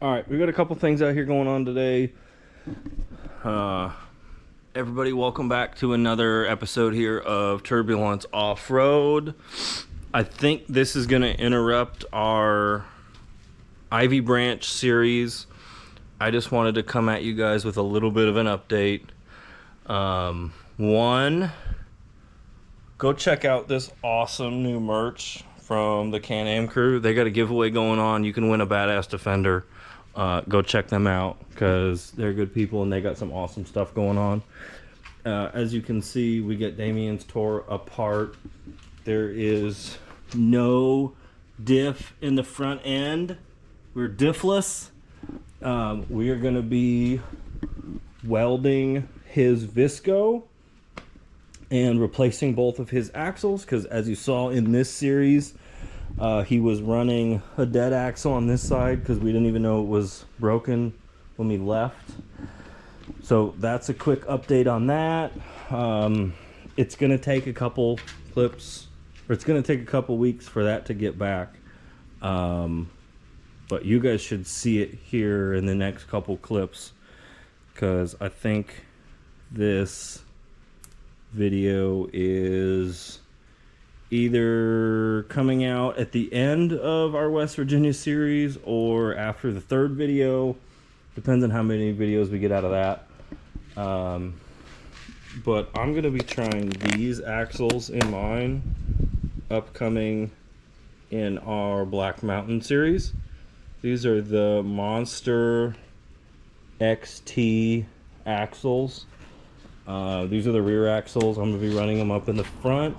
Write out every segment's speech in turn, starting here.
All right, we got a couple things out here going on today. Everybody, welcome back to another episode here of Turbulence Off-Road. I think this is going to interrupt our Ivy Branch series. I just wanted to come at you guys with a little bit of an update. One, go check out this awesome new merch from the Can Am crew. They got a giveaway going on. You can win a badass Defender. Go check them out because they're good people and they got some awesome stuff going on. As you can see, we get Damien's tore apart. There is no diff in the front end. We're diffless. We are going to be welding his Visco and replacing both of his axles because, as you saw in this series, he was running a dead axle on this side because we didn't even know it was broken when we left. So that's a quick update on that. It's going to take a couple clips, or it's going to take a couple weeks for that to get back. But you guys should see it here in the next couple clips because I think this video is either coming out at the end of our West Virginia series or after the third video. Depends on how many videos we get out of that. But I'm going to be trying these axles in mine upcoming in our Black Mountain series. These are the Monster XT axles. These are the rear axles. I'm going to be running them up in the front.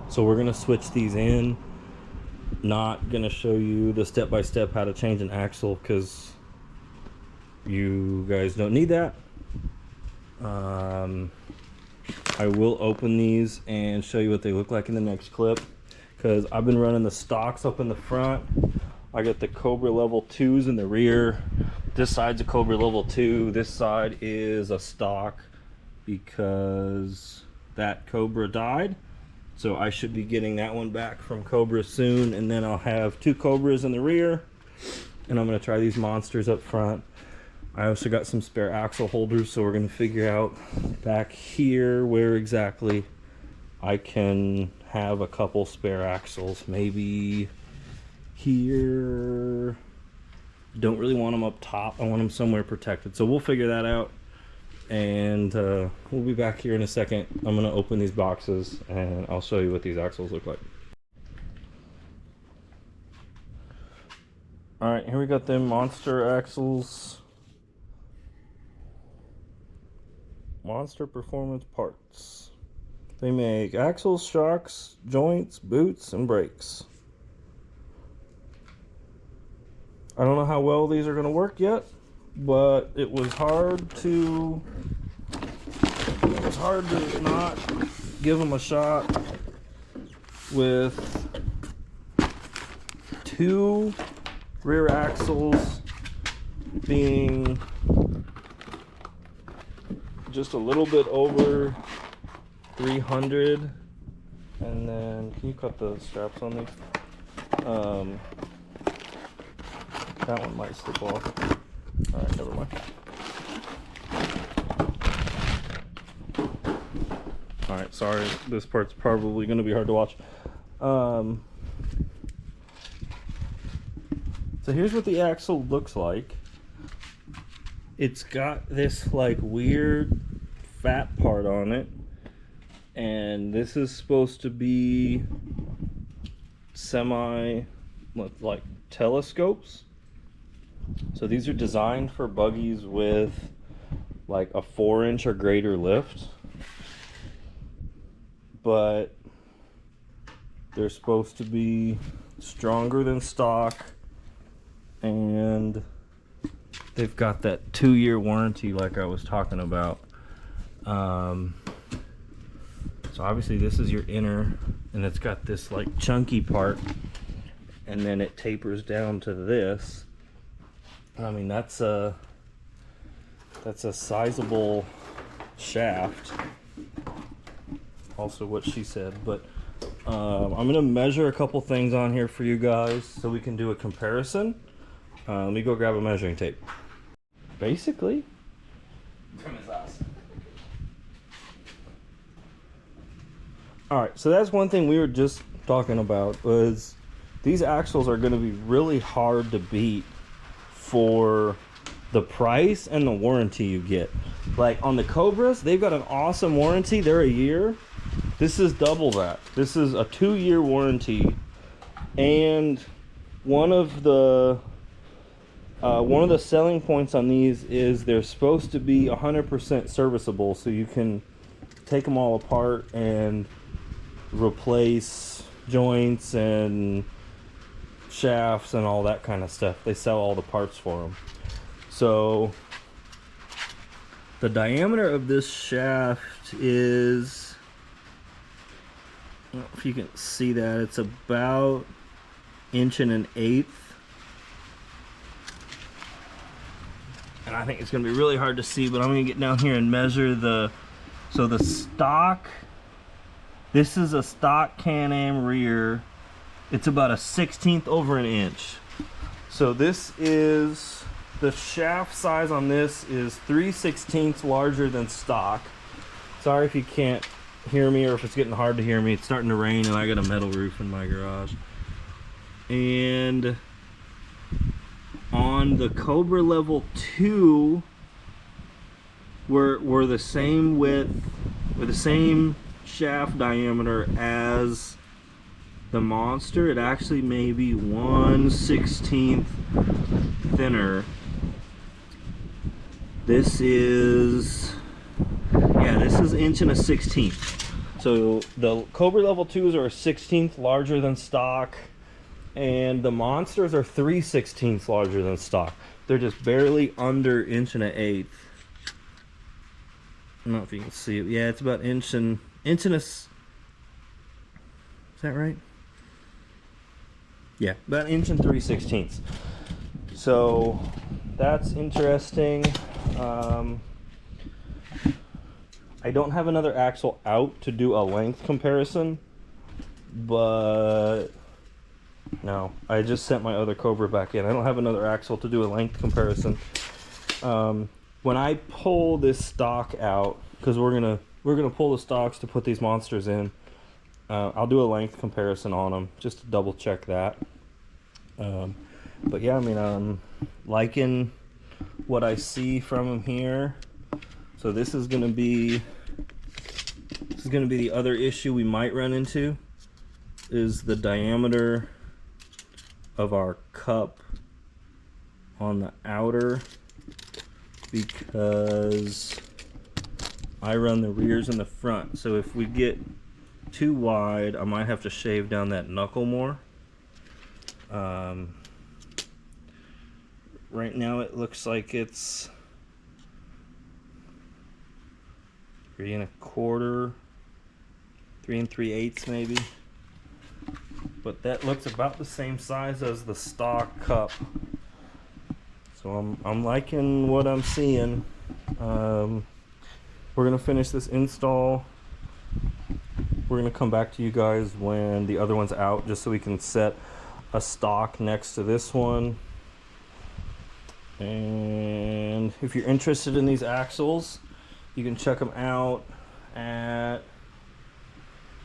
So we're going to switch these in. Not going to show you the step-by-step how to change an axle because you guys don't need that. I will open these and show you what they look like in the next clip because I've been running the stocks up in the front. I got the Cobra level 2s in the rear. This side's a Cobra level 2. This side is a stock because that Cobra died. So I should be getting that one back from Cobra soon, and then I'll have two Cobras in the rear, and I'm going to try these monsters up front. I also got some spare axle holders, so we're going to figure out back here where exactly I can have a couple spare axles. Maybe here. Don't really want them up top. I want them somewhere protected, so we'll figure that out. And we'll be back here in a second. I'm going to open these boxes and I'll show you what these axles look like. Alright, here we got them Monster axles. Monster Performance Parts. They make axles, shocks, joints, boots, and brakes. I don't know how well these are going to work yet, but it was hard to not give them a shot with two rear axles being just a little bit over 300. And then can you cut the straps on these? That one might slip off. Alright, never mind. Alright, sorry, this part's probably going to be hard to watch. So here's what the axle looks like. It's got this like weird fat part on it. And this is supposed to be semi like telescopes. So these are designed for buggies with like a 4-inch or greater lift, but they're supposed to be stronger than stock, and they've got that 2-year warranty like I was talking about. So obviously this is your inner, and it's got this like chunky part, and then it tapers down to this. I mean, that's a sizable shaft. Also what she said, but I'm gonna measure a couple things on here for you guys so we can do a comparison. Let me go grab a measuring tape. Basically. Alright, so that's one thing we were just talking about, was these axles are going to be really hard to beat for the price and the warranty you get. Like on the Cobras, they've got an awesome warranty. They're a year. This is double that. This is a 2-year warranty, and one of the selling points on these is they're supposed to be 100% serviceable, so you can take them all apart and replace joints and shafts and all that kind of stuff. They sell all the parts for them. So the diameter of this shaft is, I don't know if you can see that, it's about 1 1/8. And I think it's going to be really hard to see, but I'm going to get down here and measure the stock. This is a stock Can Am rear. It's about a 1/16 over an inch. So this is, the shaft size on this is 3/16 larger than stock. Sorry if you can't hear me or if it's getting hard to hear me. It's starting to rain and I got a metal roof in my garage. And on the Cobra level 2, we're the same width, we're the same shaft diameter as the Monster. It actually may be 1/16 thinner. This is, yeah, this is 1 1/16. So the Cobra level 2s are a 1/16 larger than stock, and the Monsters are 3/16 larger than stock. They're just barely under 1 1/8. I don't know if you can see it. Yeah, it's about inch and a, is that right? Yeah, about 1 3/16. So that's interesting. I don't have another axle out to do a length comparison, but no, I just sent my other Cobra back in. I don't have another axle to do a length comparison. When I pull this stock out, because we're gonna pull the stocks to put these Monsters in, I'll do a length comparison on them just to double check that. But yeah, I mean, I'm liking what I see from them here. So this is gonna be the other issue we might run into, is the diameter of our cup on the outer, because I run the rears and the front. So if we get too wide, I might have to shave down that knuckle more. Right now it looks like it's 3 1/4, 3 3/8 maybe. But that looks about the same size as the stock cup. So I'm liking what I'm seeing. We're gonna finish this install. We're gonna come back to you guys when the other one's out, just so we can set a stock next to this one. And if you're interested in these axles, you can check them out at,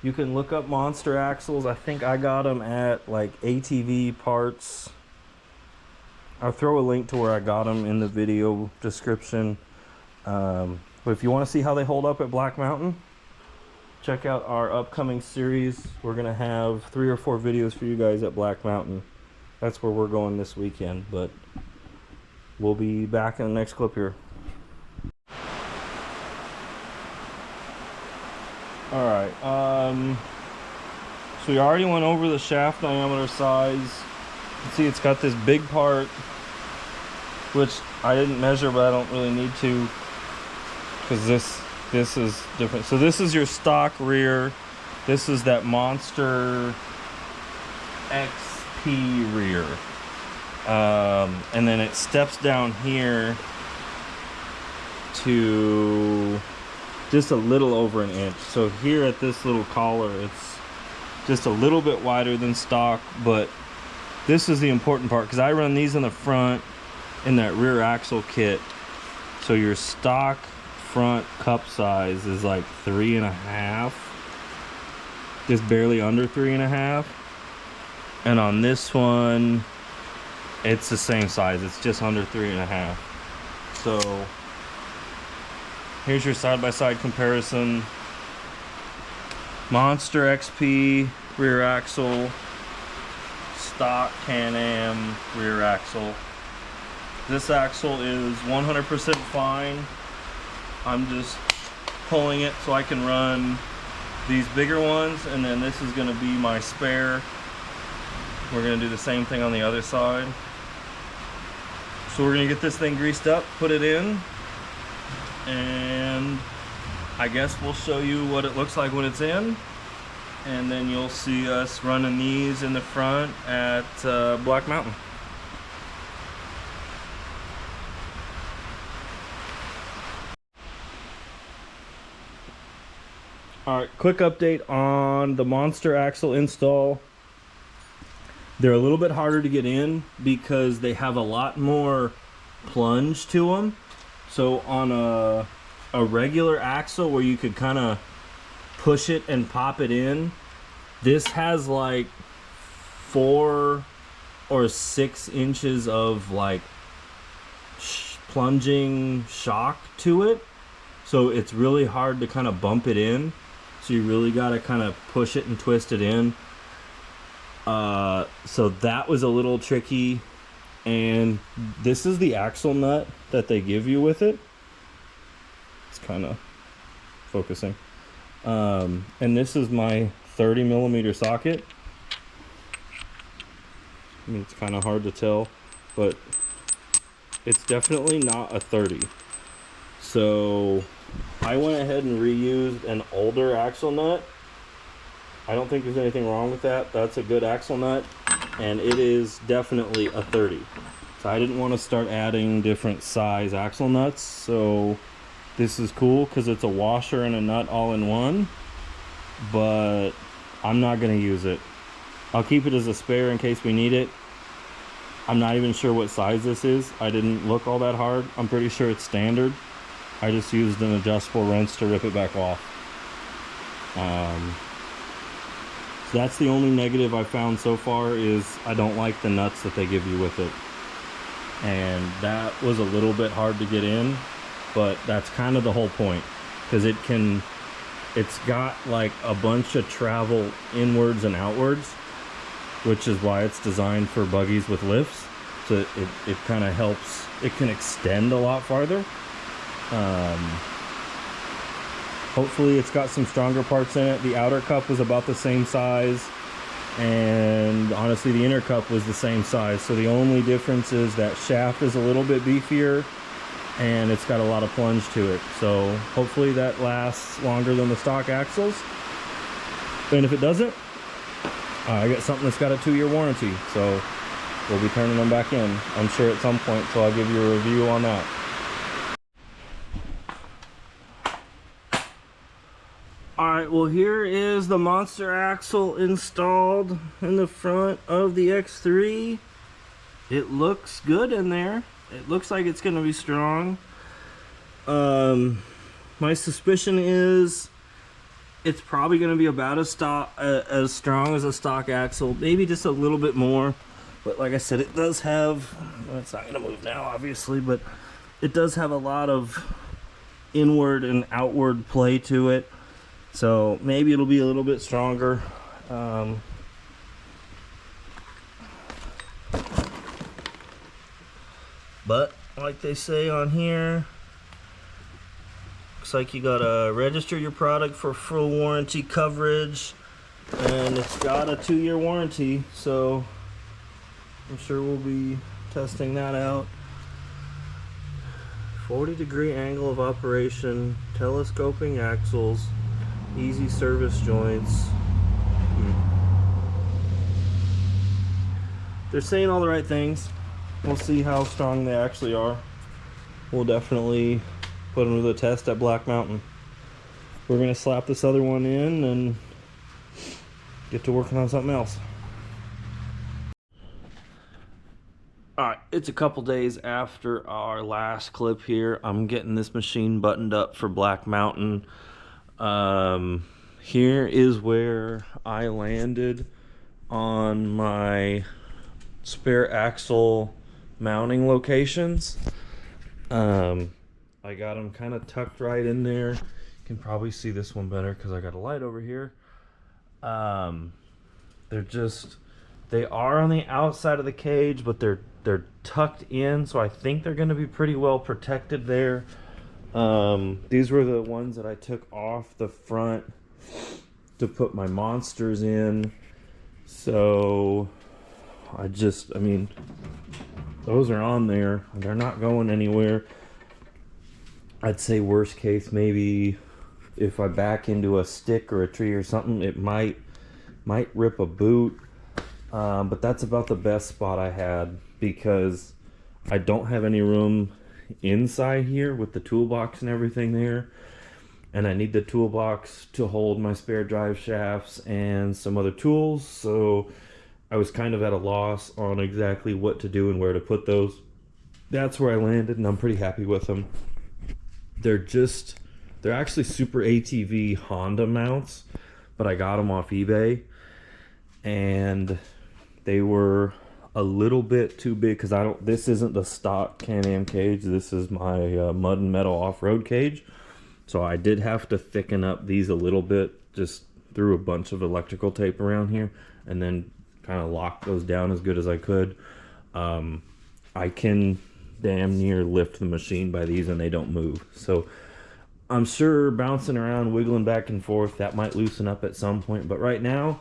you can look up Monster axles. I think I got them at like ATV parts. I'll throw a link to where I got them in the video description. But if you want to see how they hold up at Black Mountain, check out our upcoming series. We're gonna have 3 or 4 videos for you guys at Black Mountain. That's where we're going this weekend, but we'll be back in the next clip here. Alright, so we already went over the shaft diameter size. You can see it's got this big part, which I didn't measure, but I don't really need to, because this is different. So this is your stock rear. This is that Monster XP rear. And then it steps down here to just a little over an inch. So here at this little collar, it's just a little bit wider than stock, but this is the important part, because I run these in the front in that rear axle kit. So your stock front cup size is like 3.5, just barely under 3.5. And on this one, it's the same size, it's just under 3.5. So here's your side-by-side comparison. Monster XP rear axle, stock Can Am rear axle. This axle is 100% fine. I'm just pulling it so I can run these bigger ones, and then this is going to be my spare. We're going to do the same thing on the other side. So we're going to get this thing greased up, put it in, and I guess we'll show you what it looks like when it's in, and then you'll see us running these in the front at Black Mountain. Alright, quick update on the Monster axle install. They're a little bit harder to get in because they have a lot more plunge to them. So on a regular axle where you could kind of push it and pop it in, this has like 4 or 6 inches of like plunging shock to it. So it's really hard to kind of bump it in. So you really got to kind of push it and twist it in. So that was a little tricky. And this is the axle nut that they give you with it. It's kind of focusing. And this is my 30mm socket. I mean, it's kind of hard to tell, but it's definitely not a 30. So I went ahead and reused an older axle nut. I don't think there's anything wrong with that. That's a good axle nut, and it is definitely a 30. So I didn't want to start adding different size axle nuts, so this is cool because it's a washer and a nut all in one, but I'm not going to use it. I'll keep it as a spare in case we need it. I'm not even sure what size this is. I didn't look all that hard. I'm pretty sure it's standard. I just used an adjustable wrench to rip it back off. So that's the only negative I found so far, is I don't like the nuts that they give you with it. And that was a little bit hard to get in, but that's kind of the whole point, because it's got like a bunch of travel inwards and outwards, which is why it's designed for buggies with lifts. So it kind of helps, it can extend a lot farther. Hopefully it's got some stronger parts in it. The outer cup was about the same size, and honestly the inner cup was the same size. So the only difference is that shaft is a little bit beefier and it's got a lot of plunge to it. So hopefully that lasts longer than the stock axles. And if it doesn't, I got something that's got a 2-year warranty. So we'll be turning them back in, I'm sure, at some point. So I'll give you a review on that. Alright, well, here is the Monster axle installed in the front of the X3. It looks good in there. It looks like it's going to be strong. My suspicion is it's probably going to be about as strong as a stock axle, maybe just a little bit more. But like I said, it does have, well, it's not going to move now obviously, but it does have a lot of inward and outward play to it. So maybe it'll be a little bit stronger. But like they say on here, looks like you gotta register your product for full warranty coverage, and it's got a 2-year warranty, so I'm sure we'll be testing that out. 40-degree angle of operation, telescoping axles, easy service joints. They're saying all the right things. We'll see how strong they actually are. We'll definitely put them to the test at Black Mountain. We're gonna slap this other one in and get to working on something else. Alright, it's a couple days after our last clip here. I'm getting this machine buttoned up for Black Mountain. Here is where I landed on my spare axle mounting locations. I got them kind of tucked right in there. You can probably see this one better because I got a light over here. They are on the outside of the cage, but they're tucked in, so I think they're going to be pretty well protected there. These were the ones that I took off the front to put my monsters in. So I mean, those are on there. They're not going anywhere. I'd say worst case, maybe if I back into a stick or a tree or something, it might rip a boot. But that's about the best spot I had, because I don't have any room inside here with the toolbox and everything there, and I need the toolbox to hold my spare drive shafts and some other tools. So I was kind of at a loss on exactly what to do and where to put those. That's where I landed, and I'm pretty happy with them. They're actually SuperATV Honda mounts, but I got them off eBay, and they were a little bit too big, because this isn't the stock Can Am cage. This is my mud and metal off-road cage. So I did have to thicken up these a little bit, just threw a bunch of electrical tape around here and then kind of locked those down as good as I could. I can damn near lift the machine by these and they don't move. So I'm sure bouncing around, wiggling back and forth, that might loosen up at some point. But right now,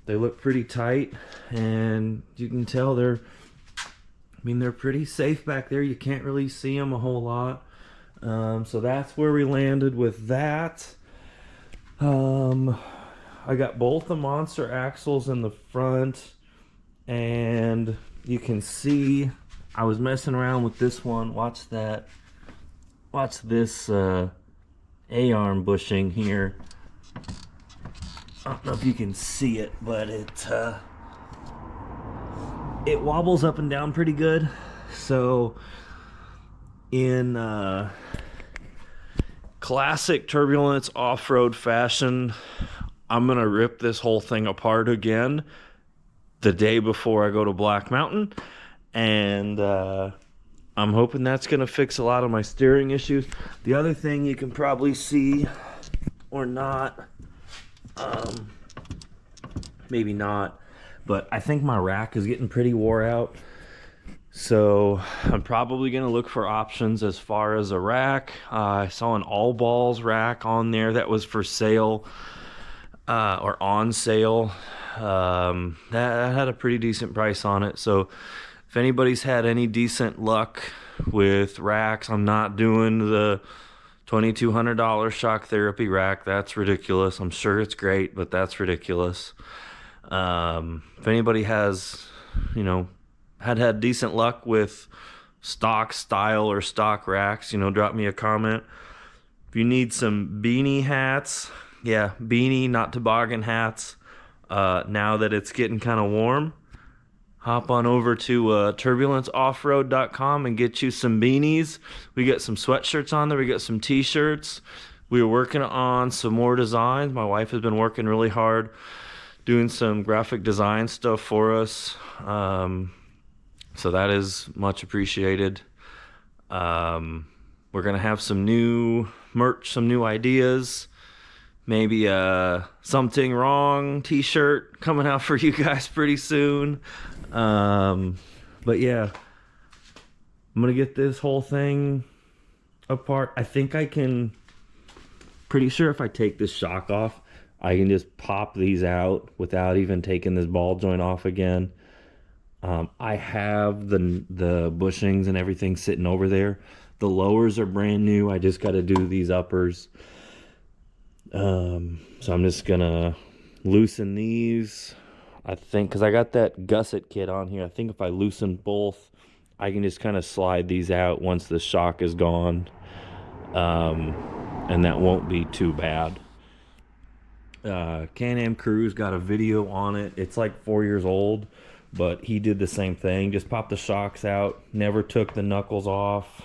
they look pretty tight, and you can tell they're pretty safe back there. You can't really see them a whole lot. So that's where we landed with that. I got both the monster axles in the front, and you can see I was messing around with this one. Watch that. Watch this A-arm bushing here. I don't know if you can see it, but it wobbles up and down pretty good. So in classic Turbulence Off-Road fashion, I'm gonna rip this whole thing apart again the day before I go to Black Mountain, and I'm hoping that's gonna fix a lot of my steering issues. The other thing you can probably see, or not, maybe not, but I think my rack is getting pretty wore out. So I'm probably going to look for options as far as a rack. I saw an all balls rack on there that was for sale, or on sale. That had a pretty decent price on it. So if anybody's had any decent luck with racks, I'm not doing the $2,200 shock therapy rack. That's ridiculous. I'm sure it's great, but that's ridiculous. If anybody has, had decent luck with stock style or stock racks, drop me a comment. If you need some beanie hats, yeah, beanie, not toboggan hats, now that it's getting kind of warm, hop on over to turbulenceoffroad.com and get you some beanies. We got some sweatshirts on there. We got some t-shirts. We were working on some more designs. My wife has been working really hard doing some graphic design stuff for us. So that is much appreciated. We're going to have some new merch, some new ideas. Maybe a Something Wrong t-shirt coming out for you guys pretty soon. But yeah, I'm gonna get this whole thing apart. I think I can, pretty sure if I take this shock off, I can just pop these out without even taking this ball joint off again. I have the bushings and everything sitting over there. The lowers are brand new. I just got to do these uppers. So I'm just gonna loosen these, I think, because I got that gusset kit on here. I think if I loosen both, I can just kind of slide these out once the shock is gone, and that won't be too bad. Can Am Crew's got a video on it. It's like 4 years old, but he did the same thing. Just popped the shocks out, never took the knuckles off.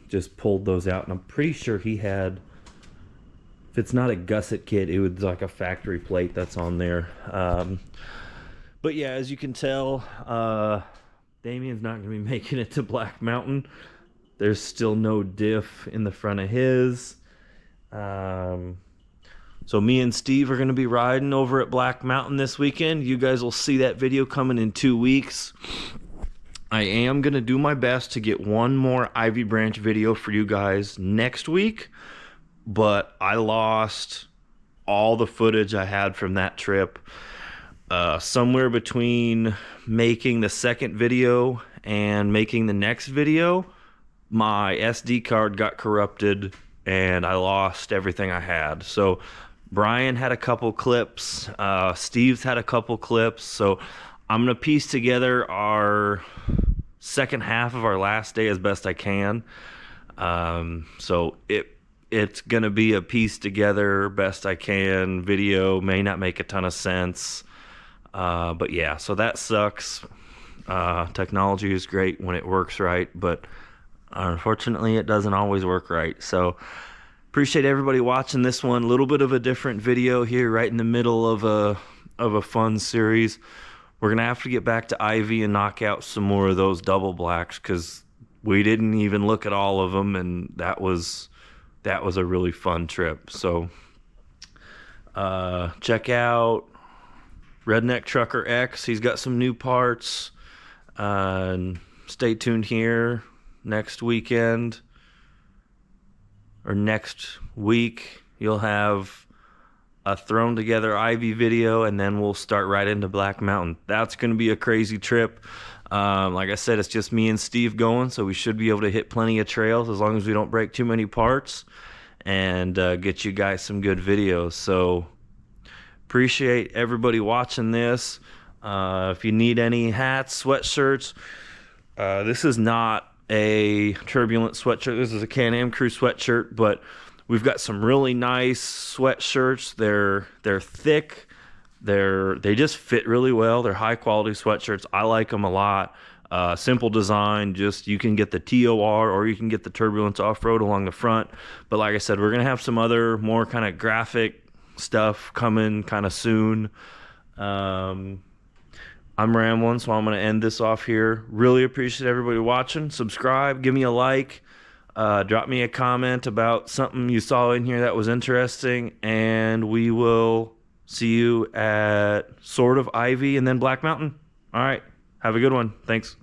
Just pulled those out, and I'm pretty sure he had, if it's not a gusset kit, it was like a factory plate that's on there. But yeah, as you can tell, Damien's not going to be making it to Black Mountain. There's still no diff in the front of his. So me and Steve are going to be riding over at Black Mountain this weekend. You guys will see that video coming in 2 weeks. I am going to do my best to get one more Ivy Branch video for you guys next week, but I lost all the footage I had from that trip. Somewhere between making the second video and making the next video, my SD card got corrupted and I lost everything I had. So Brian had a couple clips, Steve's had a couple clips, so I'm gonna piece together our second half of our last day as best I can. So it's gonna be a piece together best I can video. May not make a ton of sense, but yeah, so that sucks. Technology is great when it works right, but unfortunately it doesn't always work right. So appreciate everybody watching this one. A little bit of a different video here right in the middle of a fun series. We're gonna have to get back to Ivy and knock out some more of those double blacks, because we didn't even look at all of them, and that was a really fun trip. So check out Redneck Trucker X. He's got some new parts. And stay tuned here next weekend or next week. You'll have a thrown together Ivy video, and then we'll start right into Black Mountain. That's going to be a crazy trip. Like I said, it's just me and Steve going, so we should be able to hit plenty of trails as long as we don't break too many parts, and get you guys some good videos. So appreciate everybody watching this. If you need any hats, sweatshirts, this is not a Turbulence sweatshirt. This is a Can Am Crew sweatshirt, but we've got some really nice sweatshirts. They're thick. They just fit really well. They're high quality sweatshirts. I like them a lot. Simple design. Just, you can get the TOR or you can get the Turbulence Off-Road along the front. But like I said, we're gonna have some other more kind of graphic stuff coming kind of soon. I'm rambling, so I'm going to end this off here. Really appreciate everybody watching. Subscribe, give me a like, drop me a comment about something you saw in here that was interesting, and we will see you at sort of Ivy and then Black Mountain. All right, have a good one. Thanks.